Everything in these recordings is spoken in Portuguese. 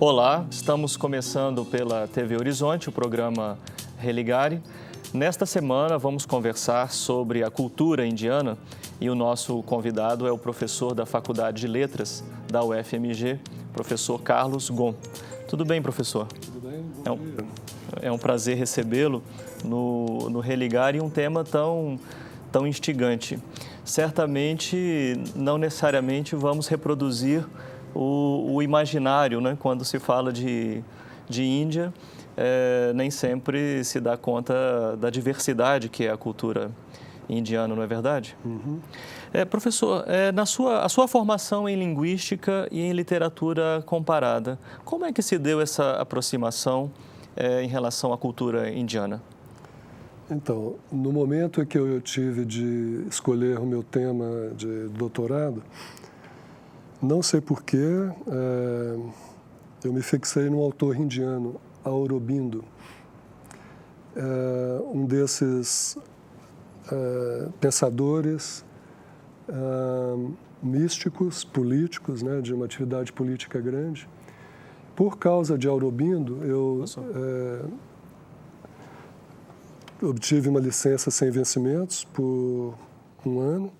Olá, estamos começando pela TV Horizonte, o programa Religare. Nesta semana vamos conversar sobre a cultura indiana e o nosso convidado é o professor da Faculdade de Letras da UFMG, professor Carlos Gon. Tudo bem, professor? Tudo bem? É um prazer recebê-lo no Religare e um tema tão instigante. Certamente, não necessariamente vamos reproduzir o imaginário, né? Quando se fala de Índia, nem sempre se dá conta da diversidade que é a cultura indiana, não é verdade? Uhum. Professor, a sua formação em linguística e em literatura comparada, como é que se deu essa aproximação em relação à cultura indiana? Então, no momento em que eu tive de escolher o meu tema de doutorado, não sei porquê, eu me fixei num autor indiano, Aurobindo, um desses pensadores místicos, políticos, né, de uma atividade política grande. Por causa de Aurobindo, eu obtive uma licença sem vencimentos por um ano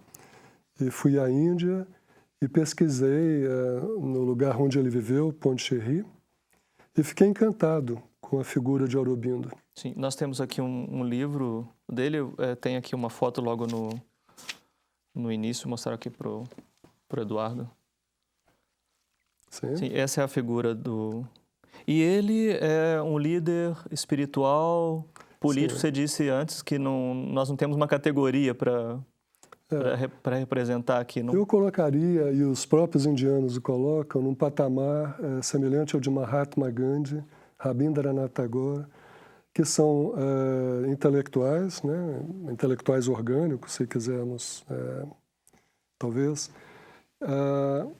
e fui à Índia e pesquisei no lugar onde ele viveu, Pondicherry, e fiquei encantado com a figura de Aurobindo. Sim, nós temos aqui um livro dele, tem aqui uma foto logo no início, vou mostrar aqui para o Eduardo. Sim. Sim, essa é a figura do... E ele é um líder espiritual, político. Sim. Você disse antes que nós não temos uma categoria para representar aqui. Eu colocaria, e os próprios indianos o colocam, num patamar semelhante ao de Mahatma Gandhi, Rabindranath Tagore, que são intelectuais, né? Intelectuais orgânicos, se quisermos, talvez,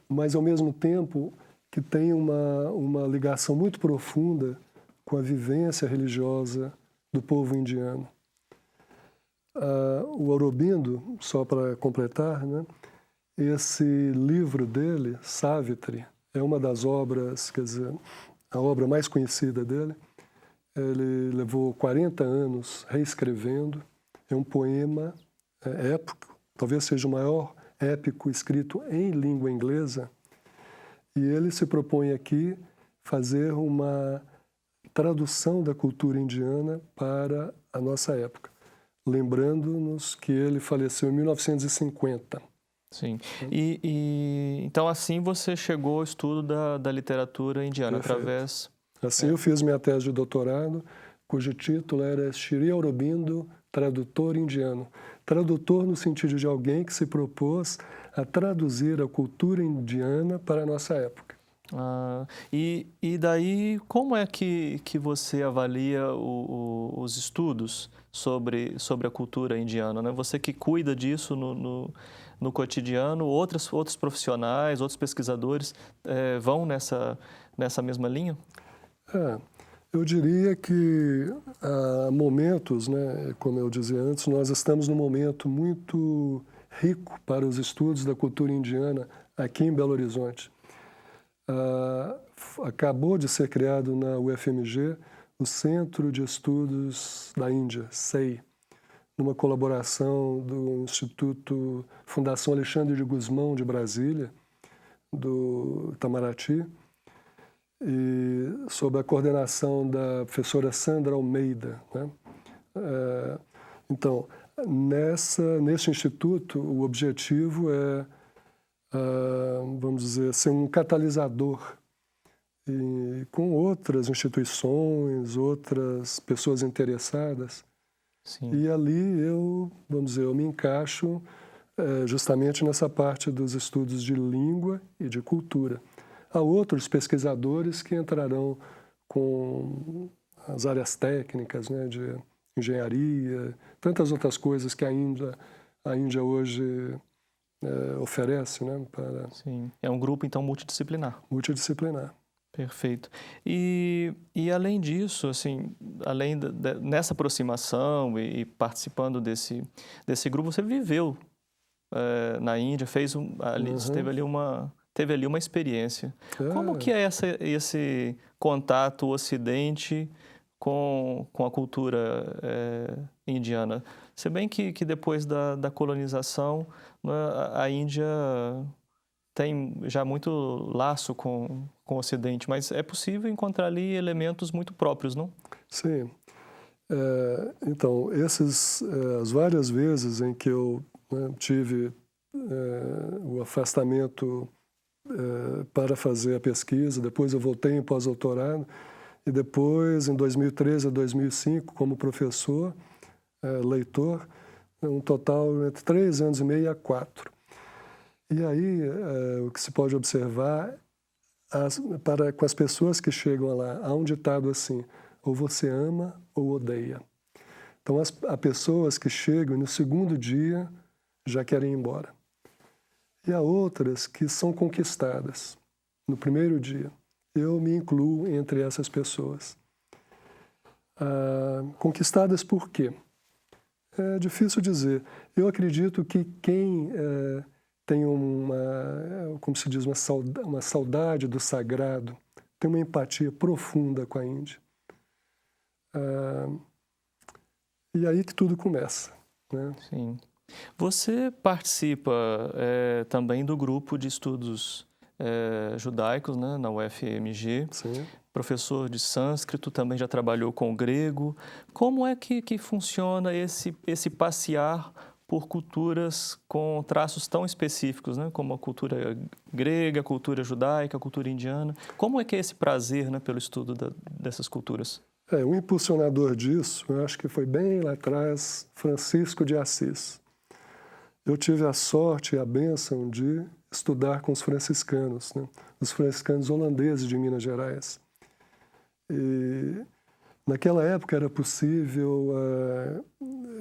mas ao mesmo tempo que tem uma ligação muito profunda com a vivência religiosa do povo indiano. O Aurobindo, só para completar, né, esse livro dele, Savitri, é uma das obras, quer dizer, a obra mais conhecida dele. Ele levou 40 anos reescrevendo. É um poema épico, talvez seja o maior épico escrito em língua inglesa. E ele se propõe aqui fazer uma tradução da cultura indiana para a nossa época, lembrando-nos que ele faleceu em 1950. Sim. Então, assim você chegou ao estudo da literatura indiana. Perfeito. Através... Assim eu fiz minha tese de doutorado, cujo título era Shri Aurobindo, tradutor indiano. Tradutor no sentido de alguém que se propôs a traduzir a cultura indiana para a nossa época. E daí, como é que você avalia os estudos sobre a cultura indiana, né? Você que cuida disso no cotidiano, outros profissionais, outros pesquisadores vão nessa mesma linha? Eu diria que há momentos, né, como eu dizia antes, nós estamos num momento muito rico para os estudos da cultura indiana aqui em Belo Horizonte. Acabou de ser criado na UFMG o Centro de Estudos da Índia, SEI, numa colaboração do Instituto Fundação Alexandre de Gusmão de Brasília, do Itamaraty, e sob a coordenação da professora Sandra Almeida, né? Então, nesse instituto, o objetivo é, vamos dizer, ser um catalisador e, com outras instituições, outras pessoas interessadas. Sim. E ali eu me encaixo justamente nessa parte dos estudos de língua e de cultura. Há outros pesquisadores que entrarão com as áreas técnicas, né, de engenharia, tantas outras coisas que a Índia hoje oferece, né, para... Sim, é um grupo, então, multidisciplinar. Multidisciplinar. Perfeito. E além disso, assim, nessa aproximação e participando desse grupo, você viveu na Índia, teve ali teve ali uma experiência. Como que é esse contato Ocidente com a cultura indiana? Se bem que depois da colonização, né, a Índia tem já muito laço com o Ocidente, mas é possível encontrar ali elementos muito próprios, não? Sim. Então, as várias vezes em que eu, né, tive o afastamento para fazer a pesquisa, depois eu voltei em pós-doutorado, e depois, em 2013 a 2005, como professor, leitor, um total entre 3 anos e meio a 4. E aí, o que se pode observar, com as pessoas que chegam lá, há um ditado assim: ou você ama ou odeia. Então, há pessoas que chegam e no segundo dia já querem ir embora. E há outras que são conquistadas no primeiro dia. Eu me incluo entre essas pessoas. Conquistadas por quê? É difícil dizer. Eu acredito que quem tem como se diz, uma saudade do sagrado, tem uma empatia profunda com a Índia. E aí que tudo começa, né? Sim. Você participa também do grupo de estudos judaicos, né, na UFMG. Sim. Professor de sânscrito, também já trabalhou com o grego. Como é que funciona esse passear por culturas com traços tão específicos, né, como a cultura grega, a cultura judaica, a cultura indiana? Como é que é esse prazer, né, pelo estudo dessas culturas? O impulsionador disso, eu acho que foi bem lá atrás, Francisco de Assis. Eu tive a sorte e a bênção de estudar com os franciscanos, né? Os franciscanos holandeses de Minas Gerais. E naquela época era possível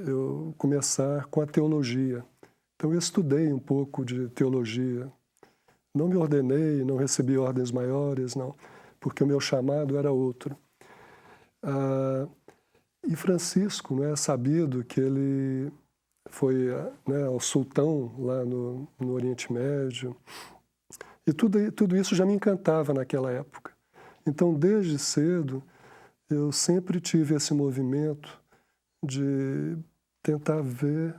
eu começar com a teologia. Então eu estudei um pouco de teologia. Não me ordenei, não recebi ordens maiores, não, porque o meu chamado era outro. E Francisco, né, é sabido que ele foi, né, ao sultão lá no Oriente Médio. E tudo isso já me encantava naquela época. Então, desde cedo, eu sempre tive esse movimento de tentar ver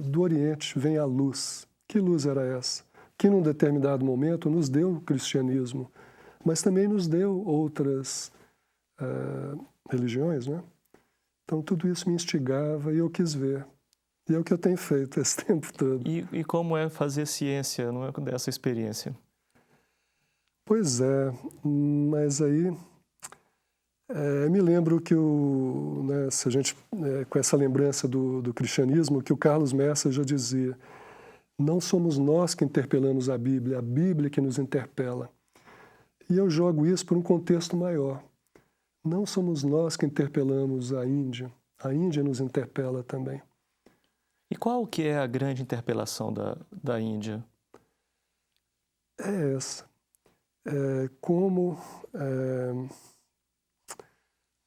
do Oriente vem a luz. Que luz era essa? Que num determinado momento nos deu o cristianismo, mas também nos deu outras religiões, né? Então, tudo isso me instigava e eu quis ver. E é o que eu tenho feito esse tempo todo. E como é fazer ciência, não é, dessa experiência? Pois é, mas aí me lembro que né, se a gente, com essa lembrança do cristianismo, que o Carlos Messa já dizia: não somos nós que interpelamos a Bíblia que nos interpela. E eu jogo isso por um contexto maior. Não somos nós que interpelamos a Índia nos interpela também. E qual que é a grande interpelação da Índia? É essa. Como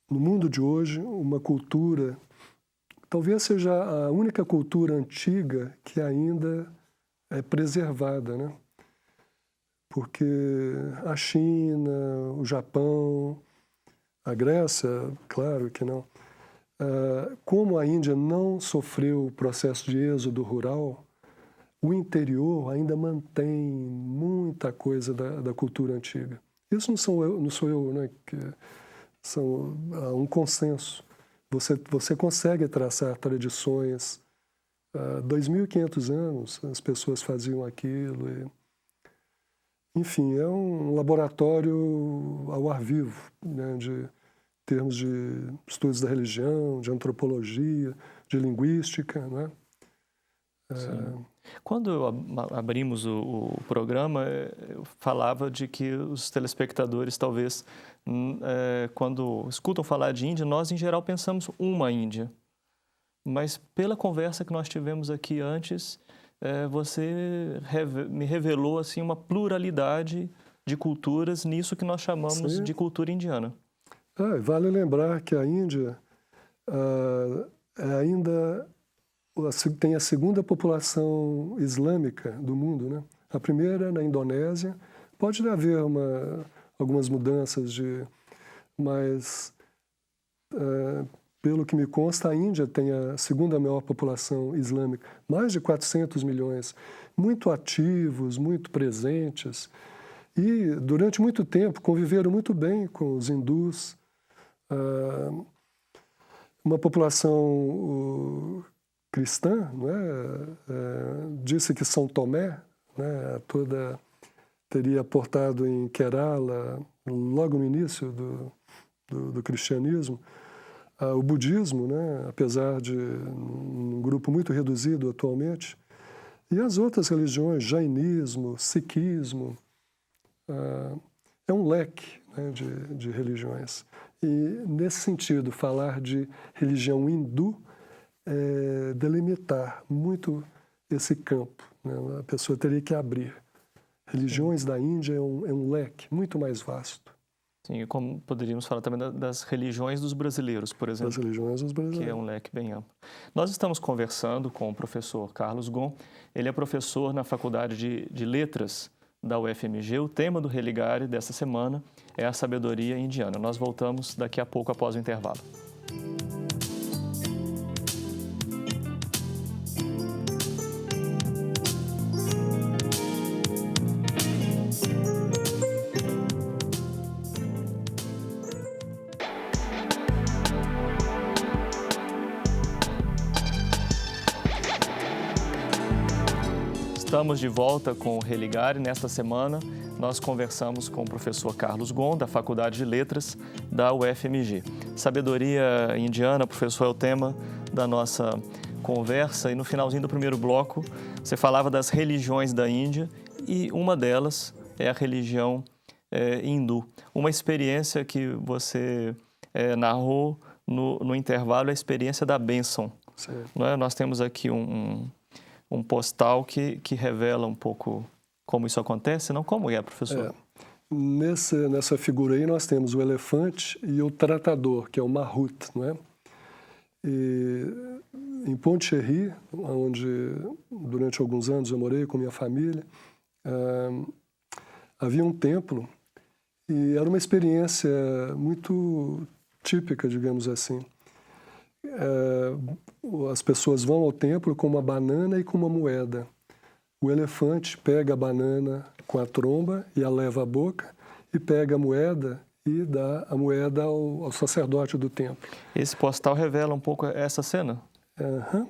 no mundo de hoje, uma cultura, talvez seja a única cultura antiga que ainda é preservada, né? Porque a China, o Japão, a Grécia, claro que não. Como a Índia não sofreu o processo de êxodo rural, o interior ainda mantém muita coisa da cultura antiga. Isso não sou eu, né? São um consenso. Você consegue traçar tradições. 2.500 anos as pessoas faziam aquilo. Enfim, é um laboratório ao ar vivo, né? De termos de estudos da religião, de antropologia, de linguística, né? Sim. Quando abrimos o programa, eu falava de que os telespectadores, talvez, quando escutam falar de Índia, nós, em geral, pensamos uma Índia. Mas, pela conversa que nós tivemos aqui antes, você me revelou assim, uma pluralidade de culturas nisso que nós chamamos Sim. de cultura indiana. Vale lembrar que a Índia ainda tem a segunda população islâmica do mundo, né? A primeira na Indonésia. Pode haver algumas mudanças, mas pelo que me consta, a Índia tem a segunda maior população islâmica, mais de 400 milhões, muito ativos, muito presentes, e durante muito tempo conviveram muito bem com os hindus. Uma população cristã, não é? Disse que São Tomé, né, teria portado em Kerala, logo no início do cristianismo, o budismo, né, apesar de um grupo muito reduzido atualmente, e as outras religiões, jainismo, sikhismo, é um leque, né, de religiões. E, nesse sentido, falar de religião hindu é delimitar muito esse campo, né? A pessoa teria que abrir. Religiões da Índia é um leque muito mais vasto. Sim, como poderíamos falar também das religiões dos brasileiros, por exemplo. Das religiões dos brasileiros. Que é um leque bem amplo. Nós estamos conversando com o professor Carlos Ghosn. Ele é professor na Faculdade de Letras da UFMG. O tema do Religare dessa semana é a sabedoria indiana. Nós voltamos daqui a pouco após o intervalo. Estamos de volta com o Religare. Nesta semana, nós conversamos com o professor Carlos Ghosn, da Faculdade de Letras da UFMG. Sabedoria indiana, professor, é o tema da nossa conversa. E no finalzinho do primeiro bloco, você falava das religiões da Índia e uma delas é a religião hindu. Uma experiência que você narrou no intervalo, a experiência da bênção. Não é? Nós temos aqui um postal que revela um pouco como isso acontece, não? Como é, professor? Nessa figura aí nós temos o elefante e o tratador, que é o Marut, não é? E em Pondicherry, onde durante alguns anos eu morei com minha família, havia um templo e era uma experiência muito típica, digamos assim. As pessoas vão ao templo com uma banana e com uma moeda. O elefante pega a banana com a tromba e a leva à boca e pega a moeda e dá a moeda ao sacerdote do templo. Esse postal revela um pouco essa cena? Uhum.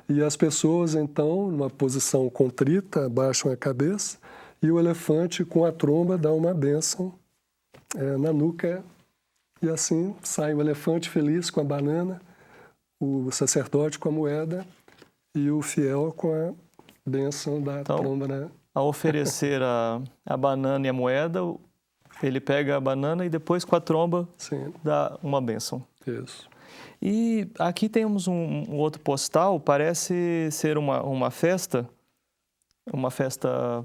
E as pessoas, então, numa posição contrita, abaixam a cabeça e o elefante com a tromba dá uma bênção na nuca. E assim sai o elefante feliz com a banana, o sacerdote com a moeda e o fiel com a bênção da tromba, né? Ao oferecer a banana e a moeda, ele pega a banana e depois com a tromba dá uma bênção. Isso. E aqui temos um outro postal, parece ser uma festa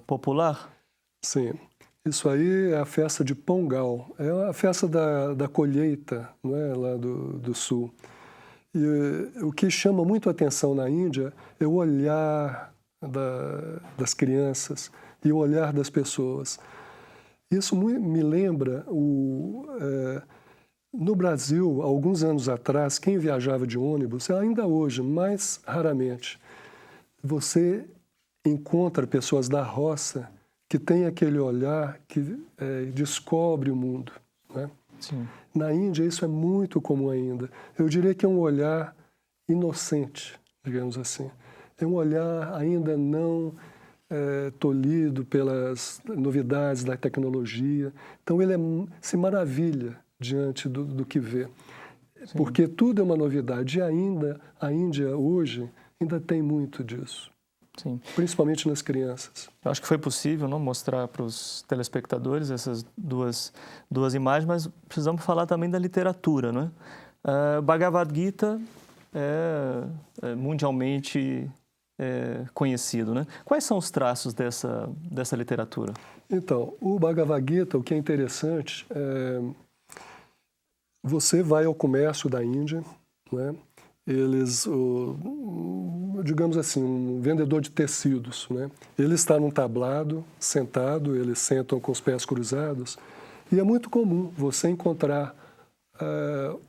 popular. Sim. Isso aí é a festa de Pongal, é a festa da colheita, não é? Lá do sul. E o que chama muito a atenção na Índia é o olhar das crianças e o olhar das pessoas. Isso me lembra no Brasil, alguns anos atrás, quem viajava de ônibus, ainda hoje, mais raramente, você encontra pessoas da roça que têm aquele olhar que descobre o mundo, né? Sim. Na Índia, isso é muito comum ainda. Eu diria que é um olhar inocente, digamos assim. É um olhar ainda não tolhido pelas novidades da tecnologia. Então, ele se maravilha diante do que vê. Sim. Porque tudo é uma novidade. E ainda, a Índia, hoje, ainda tem muito disso. Sim. Principalmente nas crianças. Eu acho que foi possível mostrar para os telespectadores essas duas imagens, mas precisamos falar também da literatura, não é? Bhagavad Gita é mundialmente conhecido, né? Quais são os traços dessa literatura? Então, o Bhagavad Gita, o que é interessante, você vai ao comércio da Índia, né? Eles, digamos assim, um vendedor de tecidos, né? Ele está num tablado, sentado, eles sentam com os pés cruzados, e é muito comum você encontrar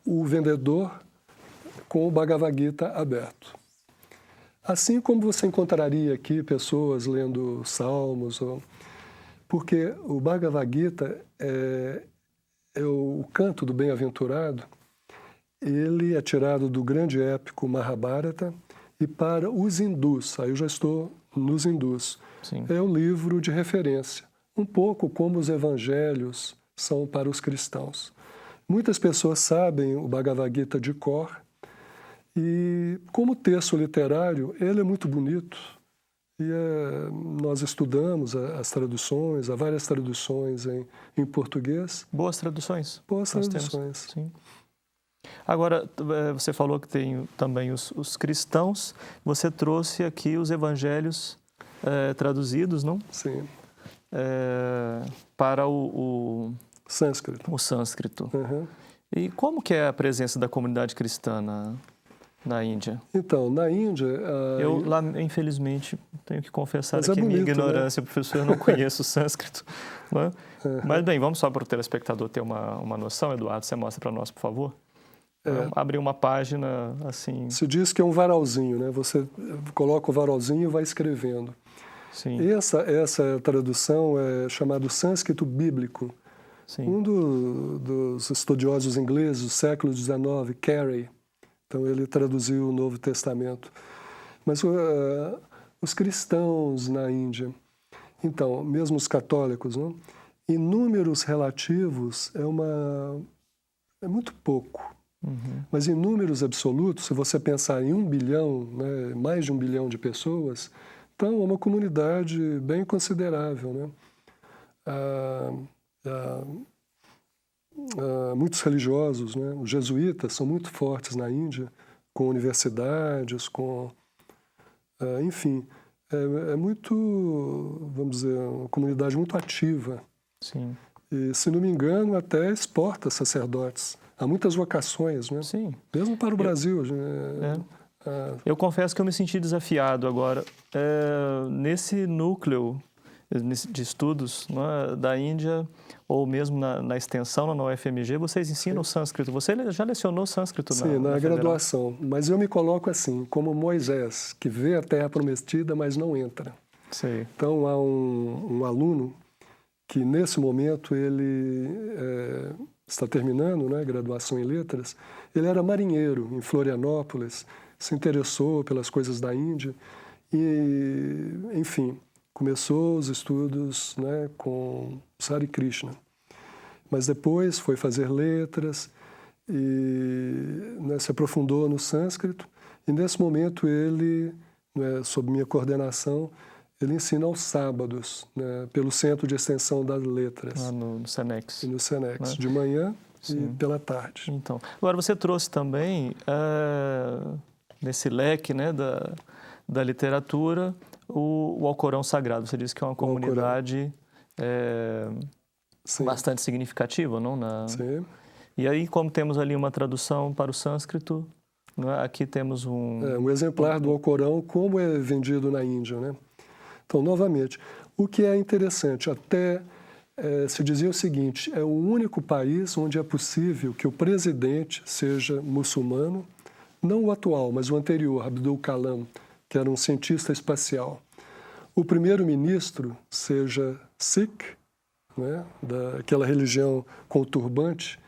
o vendedor com o Bhagavad Gita aberto. Assim como você encontraria aqui pessoas lendo salmos, porque o Bhagavad Gita é o canto do bem-aventurado. Ele é tirado do grande épico Mahabharata, e para os hindus, aí eu já estou nos hindus, Sim. é o livro de referência, um pouco como os evangelhos são para os cristãos. Muitas pessoas sabem o Bhagavad Gita de cor, e como texto literário, ele é muito bonito, e nós estudamos as traduções, há várias traduções em português. Boas traduções. Boas traduções. Sim. Agora, você falou que tem também os cristãos, você trouxe aqui os evangelhos traduzidos, não? Sim. Para o sânscrito. O sânscrito. Uhum. E como que é a presença da comunidade cristã na Índia? Então, na Índia... Eu, lá, infelizmente, tenho que confessar aqui bonito, minha ignorância, né? professor, eu não conheço o sânscrito. Né? Uhum. Mas, bem, vamos só para o telespectador ter uma noção. Eduardo, você mostra para nós, por favor? Abrir uma página assim... Se diz que é um varalzinho, né? Você coloca o varalzinho e vai escrevendo. Sim. Essa tradução é chamado sânscrito bíblico. Sim. Um dos estudiosos ingleses do século XIX, Carey, então ele traduziu o Novo Testamento. Mas os cristãos na Índia, então, mesmo os católicos, não? Em números relativos é muito pouco. Uhum. Mas em números absolutos, se você pensar em 1 bilhão, né, mais de 1 bilhão de pessoas, então é uma comunidade bem considerável, né? Muitos religiosos, né? Os jesuítas são muito fortes na Índia, com universidades, enfim, é muito, vamos dizer, uma comunidade muito ativa. Sim. E, se não me engano, até exporta sacerdotes. Há muitas vocações, né? Sim. Mesmo para o Brasil. Eu confesso que eu me senti desafiado agora. Nesse núcleo de estudos, né, da Índia, ou mesmo na extensão, na UFMG, vocês ensinam sânscrito. Você já lecionou sânscrito Sim, na graduação. Mas eu me coloco assim, como Moisés, que vê a terra prometida, mas não entra. Sim. Então, há um aluno que, nesse momento, ele está terminando, né, graduação em letras. Ele era marinheiro em Florianópolis, se interessou pelas coisas da Índia e, enfim, começou os estudos, né, com Hare Krishna. Mas depois foi fazer letras e, né, se aprofundou no sânscrito. E, nesse momento, ele, né, sob minha coordenação, ele ensina aos sábados, né, pelo Centro de Extensão das Letras. No Senex. E no Senex, né? de manhã Sim. e pela tarde. Então, agora você trouxe também, nesse leque, né, da literatura, o Alcorão Sagrado. Você disse que é uma comunidade bastante significativa, não? Sim. E aí, como temos ali uma tradução para o sânscrito, né, aqui temos um exemplar do Alcorão, como é vendido na Índia, né? Então, novamente, o que é interessante, até se dizia o seguinte, é o único país onde é possível que o presidente seja muçulmano, não o atual, mas o anterior, Abdul Kalam, que era um cientista espacial. O primeiro-ministro seja Sikh, né, daquela religião com o turbante,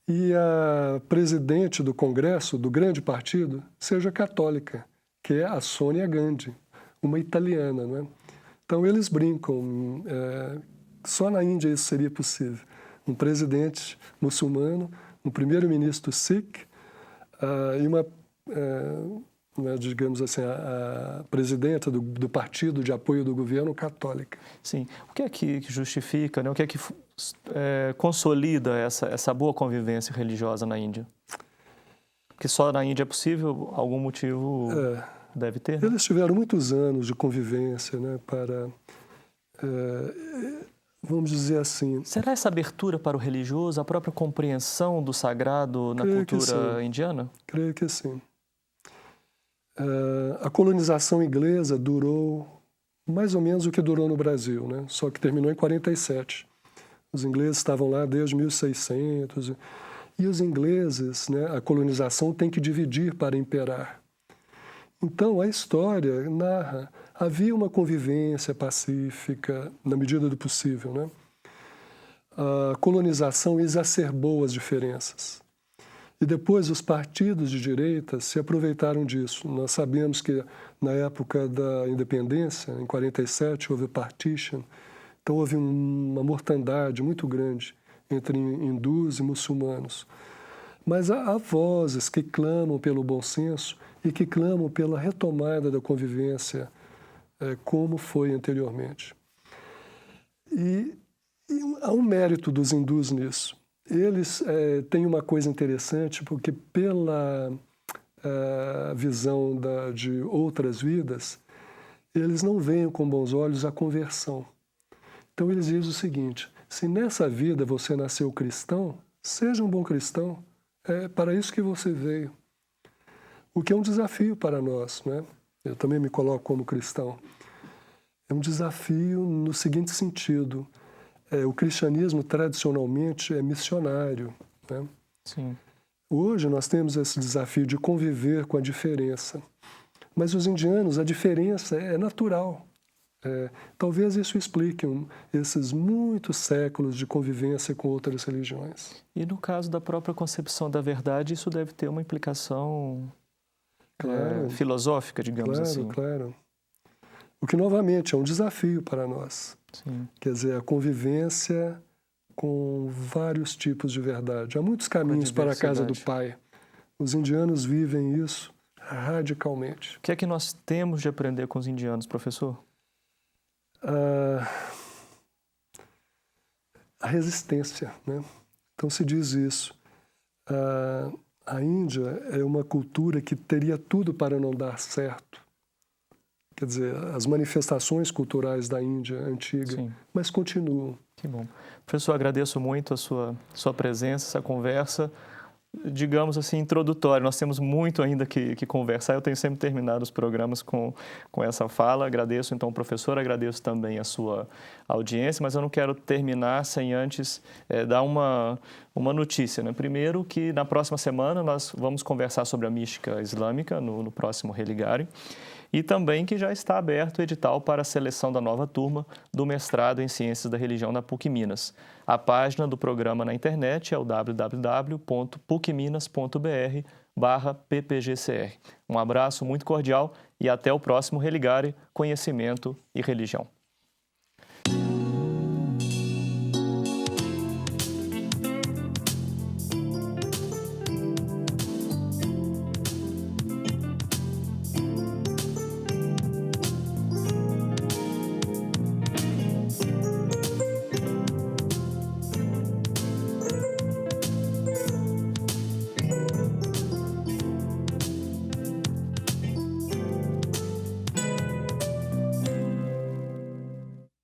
e a presidente do Congresso, do grande partido, seja católica, que é a Sônia Gandhi, uma italiana, né? Então, eles brincam, só na Índia isso seria possível. Um presidente muçulmano, um primeiro-ministro Sikh e uma, digamos assim, a presidenta do partido de apoio do governo católica. Sim. O que é que justifica, né? O que é que consolida essa boa convivência religiosa na Índia? Porque só na Índia é possível, algum motivo... Deve ter, né? Eles tiveram muitos anos de convivência, né, para, vamos dizer assim... Será essa abertura para o religioso, a própria compreensão do sagrado na cultura indiana? Creio que sim. A colonização inglesa durou mais ou menos o que durou no Brasil, né? Só que terminou em 47. Os ingleses estavam lá desde 1600. E os ingleses, né, a colonização tem que dividir para imperar. Então, a história narra, havia uma convivência pacífica na medida do possível, né? A colonização exacerbou as diferenças. E depois os partidos de direita se aproveitaram disso. Nós sabemos que na época da independência, em 47, houve partition. Então houve uma mortandade muito grande entre hindus e muçulmanos. Mas há vozes que clamam pelo bom senso e que clamam pela retomada da convivência como foi anteriormente. E há um mérito dos hindus nisso. Eles têm uma coisa interessante, porque pela visão de outras vidas, eles não veem com bons olhos a conversão. Então eles dizem o seguinte: se nessa vida você nasceu cristão, seja um bom cristão, é para isso que você veio. O que é um desafio para nós, né? Eu também me coloco como cristão. É um desafio no seguinte sentido: o cristianismo tradicionalmente é missionário, né? Sim. Hoje nós temos esse desafio de conviver com a diferença. Mas os indianos, a diferença é natural. Talvez isso explique esses muitos séculos de convivência com outras religiões. E no caso da própria concepção da verdade, isso deve ter uma implicação filosófica, digamos assim. Claro. O que, novamente, é um desafio para nós. Sim. Quer dizer, a convivência com vários tipos de verdade. Há muitos caminhos para a casa do Pai. Os indianos vivem isso radicalmente. O que é que nós temos de aprender com os indianos, professor? A resistência, né? Então se diz isso. A Índia é uma cultura que teria tudo para não dar certo. Quer dizer, as manifestações culturais da Índia antiga, sim, mas continuam. Que bom. Professor, agradeço muito a sua presença, essa conversa, digamos assim, introdutória. Nós temos muito ainda que conversar. Eu tenho sempre terminado os programas com essa fala. Agradeço, então, professor, agradeço também a sua audiência, mas eu não quero terminar sem antes dar uma notícia, né? Primeiro, que na próxima semana nós vamos conversar sobre a mística islâmica no próximo Religare. E também que já está aberto o edital para a seleção da nova turma do mestrado em Ciências da Religião na PUC Minas. A página do programa na internet é o www.pucminas.br/ppgcr. Um abraço muito cordial e até o próximo Religare, Conhecimento e Religião.